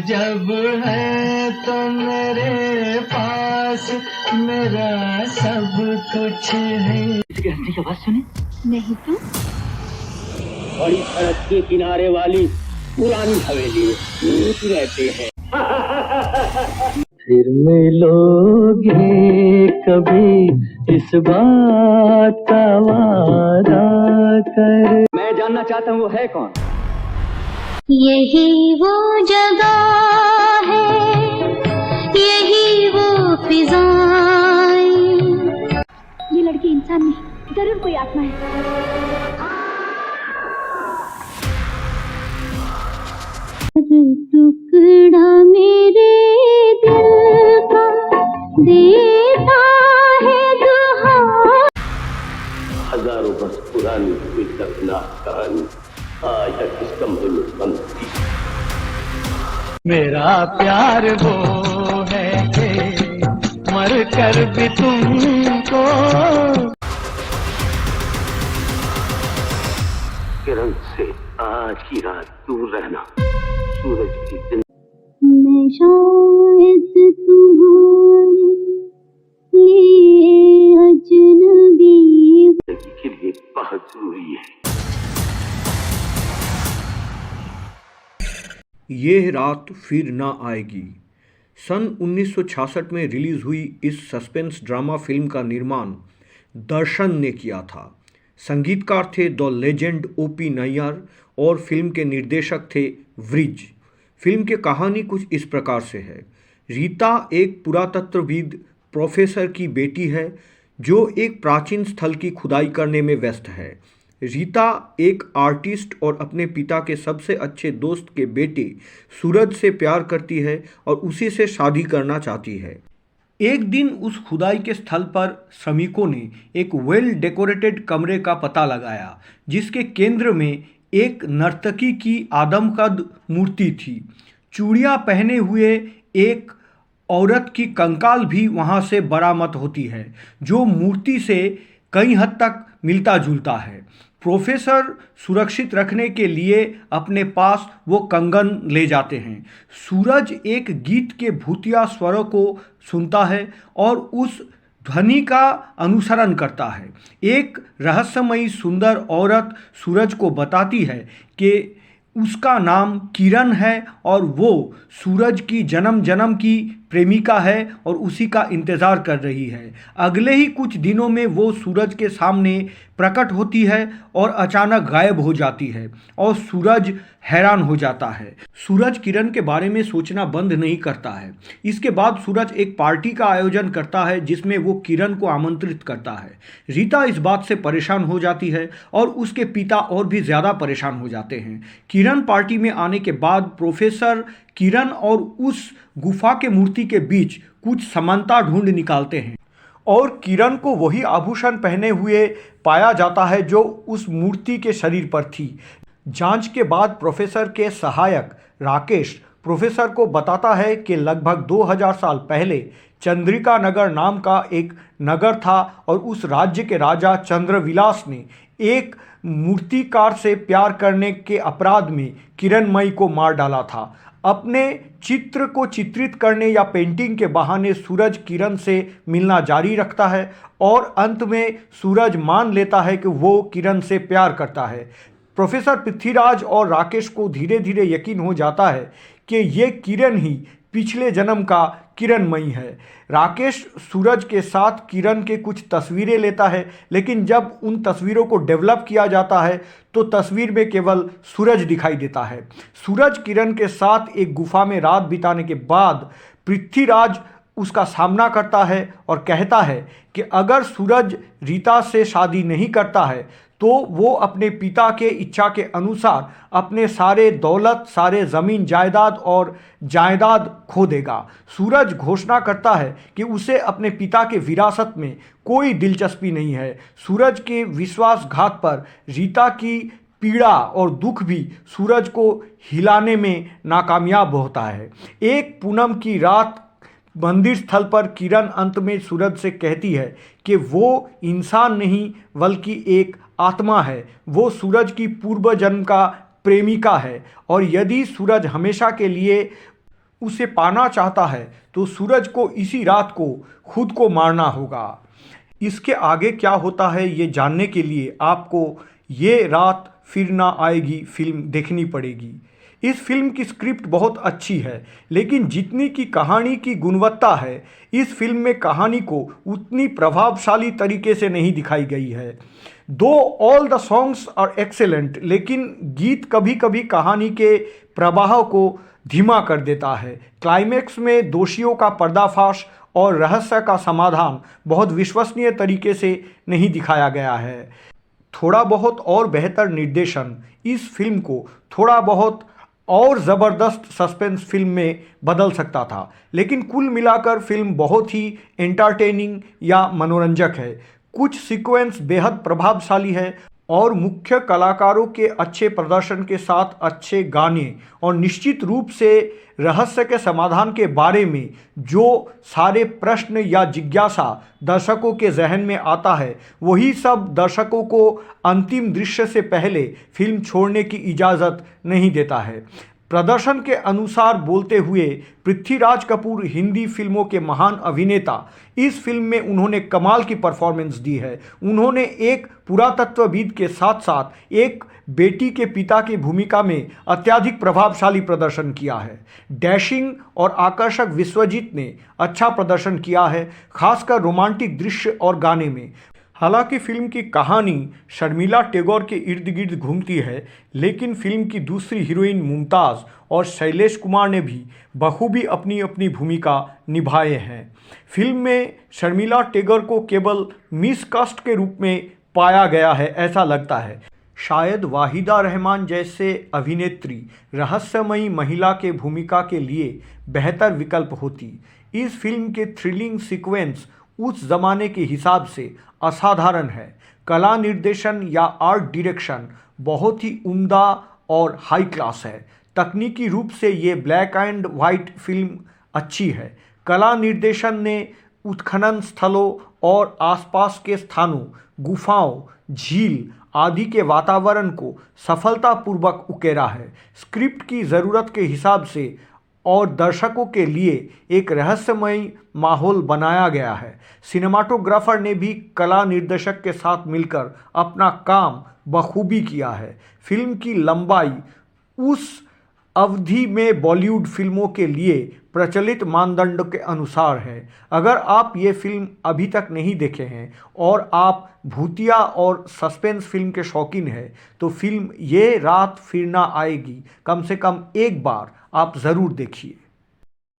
जब है तो मेरे पास मेरा सब कुछ है। इसकी हंसने की आवाज सुने? नहीं तो बड़ी सड़क के किनारे वाली पुरानी हवेली में भूत रहते हैं। फिर मिलोगे कभी इस बात का वादा कर। मैं जानना चाहता हूँ वो है कौन? यही वो जगह है, यही वो फिजाएं। ये लड़की इंसान नहीं, जरूर कोई आत्मा है। टुकड़ा मेरे दिल का देता है दुआ। हजारों वर्ष पुरानी कोई दर्दनाक कहानी आज तक इस कमरे में बंद थी। मेरा प्यार वो है कि मर कर भी तुमको। किरण से आज की रात दूर रहना, सूरज की मैं शायद तुम्हारे लिए अजनबी जिंदगी के लिए बहुत जरूरी है। ये रात फिर ना आएगी। सन 1966 में रिलीज हुई इस सस्पेंस ड्रामा फिल्म का निर्माण दर्शन ने किया था। संगीतकार थे द लेजेंड ओपी नैयर और फिल्म के निर्देशक थे व्रिज। फिल्म की कहानी कुछ इस प्रकार से है। रीता एक पुरातत्वविद प्रोफेसर की बेटी है जो एक प्राचीन स्थल की खुदाई करने में व्यस्त है। रीता एक आर्टिस्ट और अपने पिता के सबसे अच्छे दोस्त के बेटे सूरज से प्यार करती है और उसी से शादी करना चाहती है। एक दिन उस खुदाई के स्थल पर श्रमिकों ने एक वेल डेकोरेटेड कमरे का पता लगाया जिसके केंद्र में एक नर्तकी की आदमकद मूर्ति थी। चूड़ियाँ पहने हुए एक औरत की कंकाल भी वहाँ से बरामद होती है जो मूर्ति से कई हद तक मिलता जुलता है। प्रोफेसर सुरक्षित रखने के लिए अपने पास वो कंगन ले जाते हैं। सूरज एक गीत के भूतिया स्वरों को सुनता है और उस ध्वनि का अनुसरण करता है। एक रहस्यमयी सुंदर औरत सूरज को बताती है कि उसका नाम किरण है और वो सूरज की जन्म जन्म की प्रेमिका है और उसी का इंतज़ार कर रही है। अगले ही कुछ दिनों में वो सूरज के सामने प्रकट होती है और अचानक गायब हो जाती है और सूरज हैरान हो जाता है। सूरज किरण के बारे में सोचना बंद नहीं करता है। इसके बाद सूरज एक पार्टी का आयोजन करता है जिसमें वो किरण को आमंत्रित करता है। रीता इस बात से परेशान हो जाती है और उसके पिता और भी ज़्यादा परेशान हो जाते हैं। किरण पार्टी में आने के बाद प्रोफेसर किरण और उस गुफा के मूर्ति के बीच कुछ समानता ढूंढ निकालते हैं और किरण को वही आभूषण पहने हुए पाया जाता है जो उस मूर्ति के शरीर पर थी। जांच के बाद प्रोफेसर के सहायक राकेश प्रोफेसर को बताता है कि लगभग 2000 साल पहले चंद्रिका नगर नाम का एक नगर था और उस राज्य के राजा चंद्रविलास ने एक मूर्तिकार से प्यार करने के अपराध में किरणमयी को मार डाला था। अपने चित्र को चित्रित करने या पेंटिंग के बहाने सूरज किरण से मिलना जारी रखता है और अंत में सूरज मान लेता है कि वो किरण से प्यार करता है। प्रोफेसर पृथ्वीराज और राकेश को धीरे धीरे यकीन हो जाता है कि ये किरण ही पिछले जन्म का किरणमयी है। राकेश सूरज के साथ किरण के कुछ तस्वीरें लेता है लेकिन जब उन तस्वीरों को डेवलप किया जाता है तो तस्वीर में केवल सूरज दिखाई देता है। सूरज किरण के साथ एक गुफा में रात बिताने के बाद पृथ्वीराज उसका सामना करता है और कहता है कि अगर सूरज रीता से शादी नहीं करता है तो वो अपने पिता के इच्छा के अनुसार अपने सारे दौलत, सारे ज़मीन जायदाद खो देगा। सूरज घोषणा करता है कि उसे अपने पिता के विरासत में कोई दिलचस्पी नहीं है। सूरज के विश्वासघात पर रीता की पीड़ा और दुख भी सूरज को हिलाने में नाकामयाब होता है। एक पूनम की रात मंदिर स्थल पर किरण अंत में सूरज से कहती है कि वो इंसान नहीं बल्कि एक आत्मा है। वो सूरज की पूर्व जन्म का प्रेमिका है और यदि सूरज हमेशा के लिए उसे पाना चाहता है तो सूरज को इसी रात को खुद को मारना होगा। इसके आगे क्या होता है ये जानने के लिए आपको ये रात फिर ना आएगी फिल्म देखनी पड़ेगी। इस फिल्म की स्क्रिप्ट बहुत अच्छी है, लेकिन जितनी की कहानी की गुणवत्ता है इस फिल्म में कहानी को उतनी प्रभावशाली तरीके से नहीं दिखाई गई है। Though all the songs are excellent, लेकिन गीत कभी कभी कहानी के प्रवाह को धीमा कर देता है। क्लाइमैक्स में दोषियों का पर्दाफाश और रहस्य का समाधान बहुत विश्वसनीय तरीके से नहीं दिखाया गया है। थोड़ा बहुत और बेहतर निर्देशन इस फिल्म को थोड़ा बहुत और ज़बरदस्त सस्पेंस फिल्म में बदल सकता था, लेकिन कुल मिलाकर फिल्म बहुत ही एंटरटेनिंग या मनोरंजक है। कुछ सीक्वेंस बेहद प्रभावशाली है और मुख्य कलाकारों के अच्छे प्रदर्शन के साथ अच्छे गाने और निश्चित रूप से रहस्य के समाधान के बारे में जो सारे प्रश्न या जिज्ञासा दर्शकों के जहन में आता है, वही सब दर्शकों को अंतिम दृश्य से पहले फिल्म छोड़ने की इजाज़त नहीं देता है। प्रदर्शन के अनुसार बोलते हुए पृथ्वीराज कपूर हिंदी फिल्मों के महान अभिनेता, इस फिल्म में उन्होंने कमाल की परफॉर्मेंस दी है। उन्होंने एक पुरातत्वविद के साथ साथ एक बेटी के पिता की भूमिका में अत्यधिक प्रभावशाली प्रदर्शन किया है। डैशिंग और आकर्षक विश्वजीत ने अच्छा प्रदर्शन किया है, खासकर रोमांटिक दृश्य और गाने में। हालांकि फिल्म की कहानी शर्मिला टैगोर के इर्द गिर्द घूमती है, लेकिन फिल्म की दूसरी हीरोइन मुमताज़ और शैलेश कुमार ने भी बखूबी अपनी अपनी भूमिका निभाए हैं। फिल्म में शर्मिला टैगोर को केवल मिसकास्ट के रूप में पाया गया है ऐसा लगता है। शायद वाहिदा रहमान जैसे अभिनेत्री रहस्यमयी महिला के भूमिका के लिए बेहतर विकल्प होती। इस फिल्म के थ्रिलिंग सीक्वेंस उस जमाने के हिसाब से असाधारण है। कला निर्देशन या आर्ट डायरेक्शन बहुत ही उम्दा और हाई क्लास है। तकनीकी रूप से ये ब्लैक एंड वाइट फिल्म अच्छी है। कला निर्देशन ने उत्खनन स्थलों और आसपास के स्थानों, गुफाओं, झील आदि के वातावरण को सफलतापूर्वक उकेरा है। स्क्रिप्ट की ज़रूरत के हिसाब से और दर्शकों के लिए एक रहस्यमयी माहौल बनाया गया है। सिनेमाटोग्राफर ने भी कला निर्देशक के साथ मिलकर अपना काम बखूबी किया है। फिल्म की लंबाई उस अवधि में बॉलीवुड फिल्मों के लिए प्रचलित मानदंड के अनुसार है। अगर आप ये फिल्म अभी तक नहीं देखे हैं और आप भूतिया और सस्पेंस फिल्म के शौकीन हैं, तो फिल्म ये रात फिर ना आएगी कम से कम एक बार आप ज़रूर देखिए।